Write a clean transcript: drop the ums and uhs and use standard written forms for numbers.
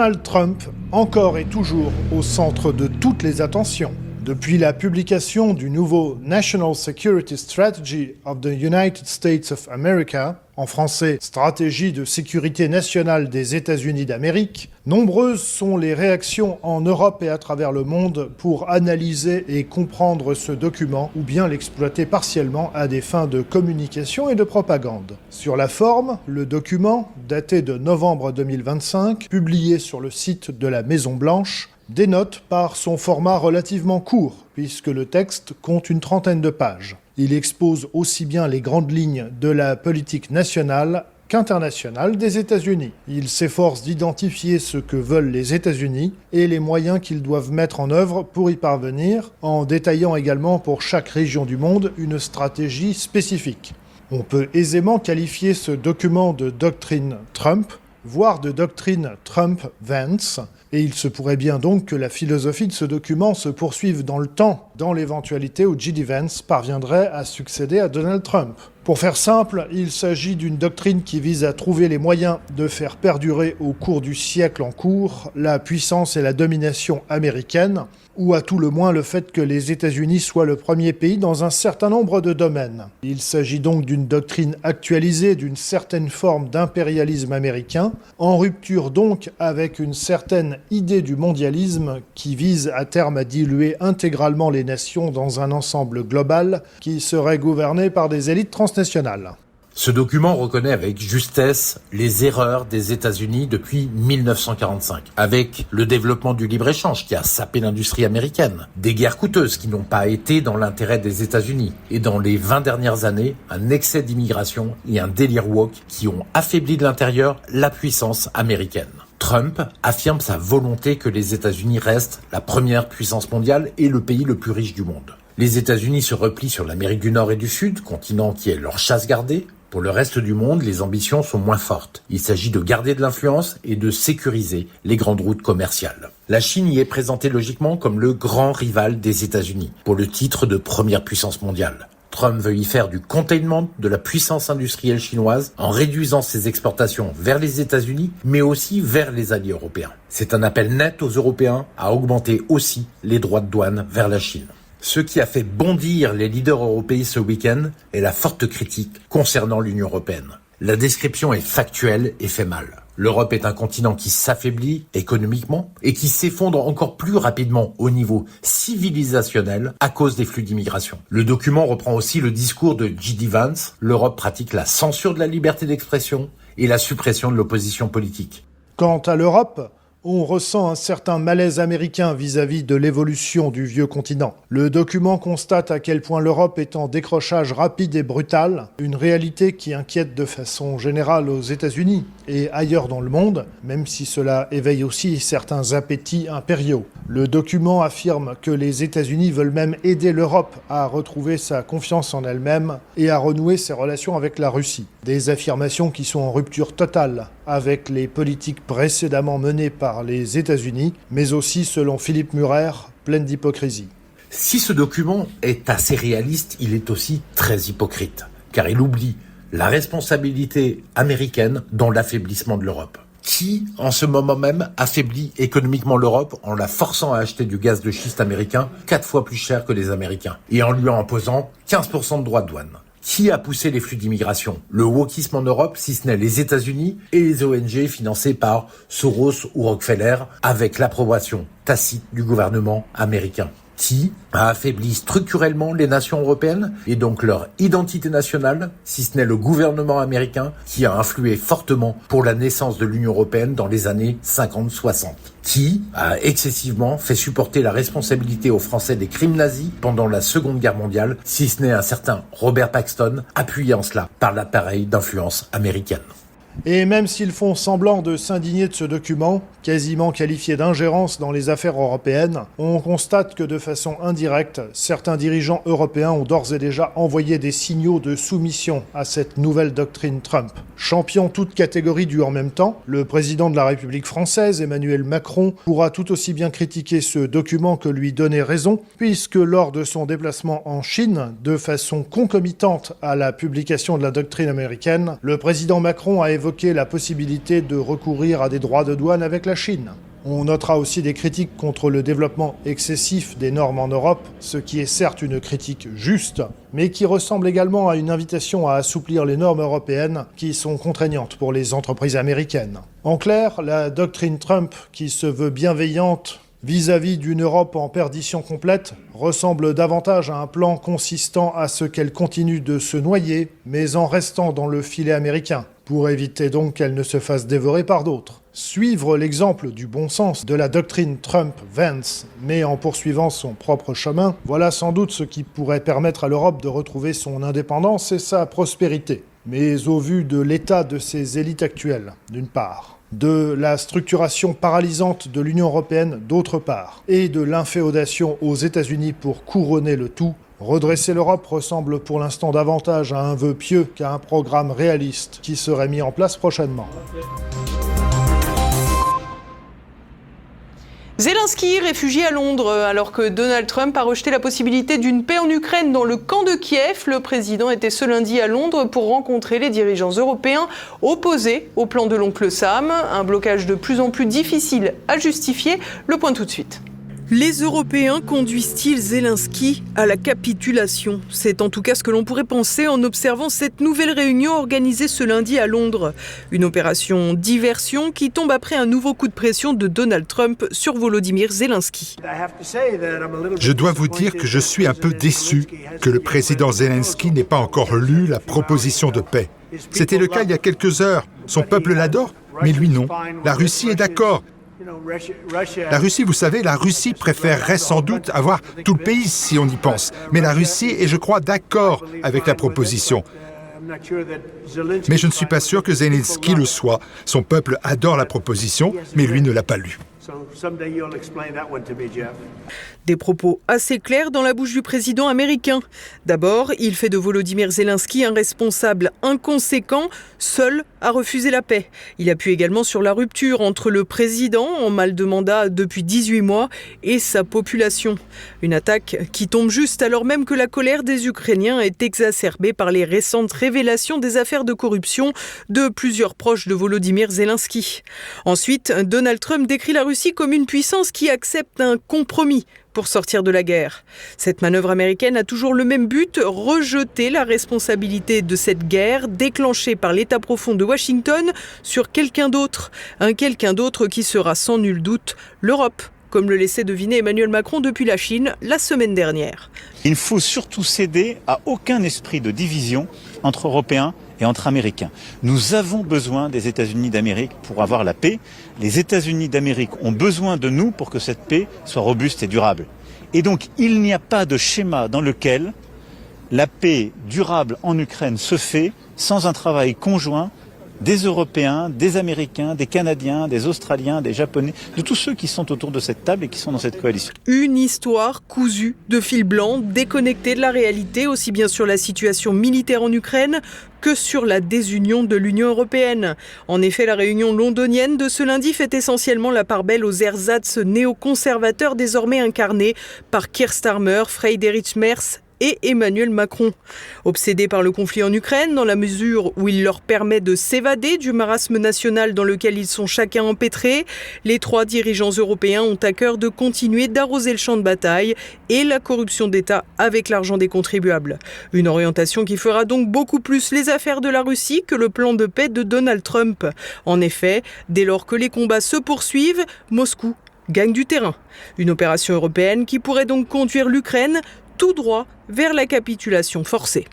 Donald Trump, encore et toujours au centre de toutes les attentions. Depuis la publication du nouveau National Security Strategy of the United States of America, en français Stratégie de sécurité nationale des États-Unis d'Amérique, nombreuses sont les réactions en Europe et à travers le monde pour analyser et comprendre ce document ou bien l'exploiter partiellement à des fins de communication et de propagande. Sur la forme, le document, daté de novembre 2025, publié sur le site de la Maison-Blanche, dénote par son format relativement court, puisque le texte compte une trentaine de pages. Il expose aussi bien les grandes lignes de la politique nationale qu'internationale des États-Unis. Il s'efforce d'identifier ce que veulent les États-Unis et les moyens qu'ils doivent mettre en œuvre pour y parvenir, en détaillant également pour chaque région du monde une stratégie spécifique. On peut aisément qualifier ce document de doctrine Trump, voire de doctrine Trump-Vance, et il se pourrait bien donc que la philosophie de ce document se poursuive dans le temps, dans l'éventualité où J.D. Vance parviendrait à succéder à Donald Trump. Pour faire simple, il s'agit d'une doctrine qui vise à trouver les moyens de faire perdurer au cours du siècle en cours la puissance et la domination américaine, ou à tout le moins le fait que les États-Unis soient le premier pays dans un certain nombre de domaines. Il s'agit donc d'une doctrine actualisée d'une certaine forme d'impérialisme américain, en rupture donc avec une certaine idée du mondialisme qui vise à terme à diluer intégralement les nations dans un ensemble global qui serait gouverné par des élites transnationales. Ce document reconnaît avec justesse les erreurs des États-Unis depuis 1945, avec le développement du libre-échange qui a sapé l'industrie américaine, des guerres coûteuses qui n'ont pas été dans l'intérêt des États-Unis, et dans les 20 dernières années, un excès d'immigration et un délire woke qui ont affaibli de l'intérieur la puissance américaine. Trump affirme sa volonté que les États-Unis restent la première puissance mondiale et le pays le plus riche du monde. Les États-Unis se replient sur l'Amérique du Nord et du Sud, continent qui est leur chasse gardée. Pour le reste du monde, les ambitions sont moins fortes. Il s'agit de garder de l'influence et de sécuriser les grandes routes commerciales. La Chine y est présentée logiquement comme le grand rival des États-Unis, pour le titre de première puissance mondiale. Trump veut y faire du containment de la puissance industrielle chinoise en réduisant ses exportations vers les États-Unis, mais aussi vers les alliés européens. C'est un appel net aux Européens à augmenter aussi les droits de douane vers la Chine. Ce qui a fait bondir les leaders européens ce week-end est la forte critique concernant l'Union européenne. La description est factuelle et fait mal. L'Europe est un continent qui s'affaiblit économiquement et qui s'effondre encore plus rapidement au niveau civilisationnel à cause des flux d'immigration. Le document reprend aussi le discours de J.D. Vance. L'Europe pratique la censure de la liberté d'expression et la suppression de l'opposition politique. Quant à l'Europe, on ressent un certain malaise américain vis-à-vis de l'évolution du vieux continent. Le document constate à quel point l'Europe est en décrochage rapide et brutal, une réalité qui inquiète de façon générale aux États-Unis et ailleurs dans le monde, même si cela éveille aussi certains appétits impériaux. Le document affirme que les États-Unis veulent même aider l'Europe à retrouver sa confiance en elle-même et à renouer ses relations avec la Russie. Des affirmations qui sont en rupture totale avec les politiques précédemment menées par les États-Unis, mais aussi, selon Philippe Murer, pleine d'hypocrisie. Si ce document est assez réaliste, il est aussi très hypocrite, car il oublie la responsabilité américaine dans l'affaiblissement de l'Europe. Qui, en ce moment même, affaiblit économiquement l'Europe en la forçant à acheter du gaz de schiste américain 4 fois plus cher que les Américains, et en lui imposant 15% de droits de douane. Qui a poussé les flux d'immigration? Le wokisme en Europe, si ce n'est les États-Unis et les ONG financées par Soros ou Rockefeller, avec l'approbation tacite du gouvernement américain. Qui a affaibli structurellement les nations européennes et donc leur identité nationale, si ce n'est le gouvernement américain qui a influé fortement pour la naissance de l'Union européenne dans les années 50-60. Qui a excessivement fait supporter la responsabilité aux Français des crimes nazis pendant la Seconde Guerre mondiale, si ce n'est un certain Robert Paxton, appuyé en cela par l'appareil d'influence américaine. Et même s'ils font semblant de s'indigner de ce document, quasiment qualifié d'ingérence dans les affaires européennes, on constate que de façon indirecte, certains dirigeants européens ont d'ores et déjà envoyé des signaux de soumission à cette nouvelle doctrine Trump. Champion toute catégorie du en même temps, le président de la République française, Emmanuel Macron, pourra tout aussi bien critiquer ce document que lui donner raison, puisque lors de son déplacement en Chine, de façon concomitante à la publication de la doctrine américaine, le président Macron a évoqué évoqué la possibilité de recourir à des droits de douane avec la Chine. On notera aussi des critiques contre le développement excessif des normes en Europe, ce qui est certes une critique juste, mais qui ressemble également à une invitation à assouplir les normes européennes qui sont contraignantes pour les entreprises américaines. En clair, la doctrine Trump, qui se veut bienveillante vis-à-vis d'une Europe en perdition complète, ressemble davantage à un plan consistant à ce qu'elle continue de se noyer, mais en restant dans le filet américain, pour éviter donc qu'elle ne se fasse dévorer par d'autres. Suivre l'exemple du bon sens de la doctrine Trump-Vance, mais en poursuivant son propre chemin, voilà sans doute ce qui pourrait permettre à l'Europe de retrouver son indépendance et sa prospérité. Mais au vu de l'état de ses élites actuelles, d'une part, de la structuration paralysante de l'Union européenne, d'autre part, et de l'inféodation aux États-Unis pour couronner le tout, redresser l'Europe ressemble pour l'instant davantage à un vœu pieux qu'à un programme réaliste qui serait mis en place prochainement. Zelensky, réfugié à Londres, alors que Donald Trump a rejeté la possibilité d'une paix en Ukraine dans le camp de Kiev. Le président était ce lundi à Londres pour rencontrer les dirigeants européens opposés au plan de l'oncle Sam. Un blocage de plus en plus difficile à justifier. Le point tout de suite. Les Européens conduisent-ils Zelensky à la capitulation ? C'est en tout cas ce que l'on pourrait penser en observant cette nouvelle réunion organisée ce lundi à Londres. Une opération diversion qui tombe après un nouveau coup de pression de Donald Trump sur Volodymyr Zelensky. Je dois vous dire que je suis un peu déçu que le président Zelensky n'ait pas encore lu la proposition de paix. C'était le cas il y a quelques heures. Son peuple l'adore, mais lui non. La Russie est d'accord. La Russie, vous savez, la Russie préférerait sans doute avoir tout le pays si on y pense. Mais la Russie est, je crois, d'accord avec la proposition. Mais je ne suis pas sûr que Zelensky le soit. Son peuple adore la proposition, mais lui ne l'a pas lue. Des propos assez clairs dans la bouche du président américain. D'abord, il fait de Volodymyr Zelensky un responsable inconséquent, seul à refuser la paix. Il appuie également sur la rupture entre le président, en mal de mandat depuis 18 mois, et sa population. Une attaque qui tombe juste alors même que la colère des Ukrainiens est exacerbée par les récentes révélations des affaires de corruption de plusieurs proches de Volodymyr Zelensky. Ensuite, Donald Trump décrit la Russie comme une puissance qui accepte un compromis pour sortir de la guerre. Cette manœuvre américaine a toujours le même but, rejeter la responsabilité de cette guerre déclenchée par l'État profond de Washington sur quelqu'un d'autre. Un quelqu'un d'autre qui sera sans nul doute l'Europe, comme le laissait deviner Emmanuel Macron depuis la Chine la semaine dernière. Il ne faut surtout céder à aucun esprit de division entre Européens et entre Américains. Nous avons besoin des États-Unis d'Amérique pour avoir la paix. Les États-Unis d'Amérique ont besoin de nous pour que cette paix soit robuste et durable. Et donc, il n'y a pas de schéma dans lequel la paix durable en Ukraine se fait sans un travail conjoint des Européens, des Américains, des Canadiens, des Australiens, des Japonais, de tous ceux qui sont autour de cette table et qui sont dans cette coalition. Une histoire cousue de fil blanc, déconnectée de la réalité, aussi bien sur la situation militaire en Ukraine que sur la désunion de l'Union européenne. En effet, la réunion londonienne de ce lundi fait essentiellement la part belle aux ersatz néoconservateurs désormais incarnés par Keir Starmer, Friedrich Merz et Emmanuel Macron. Obsédés par le conflit en Ukraine, dans la mesure où il leur permet de s'évader du marasme national dans lequel ils sont chacun empêtrés, les trois dirigeants européens ont à cœur de continuer d'arroser le champ de bataille et la corruption d'État avec l'argent des contribuables. Une orientation qui fera donc beaucoup plus les affaires de la Russie que le plan de paix de Donald Trump. En effet, dès lors que les combats se poursuivent, Moscou gagne du terrain. Une opération européenne qui pourrait donc conduire l'Ukraine tout droit vers la capitulation forcée.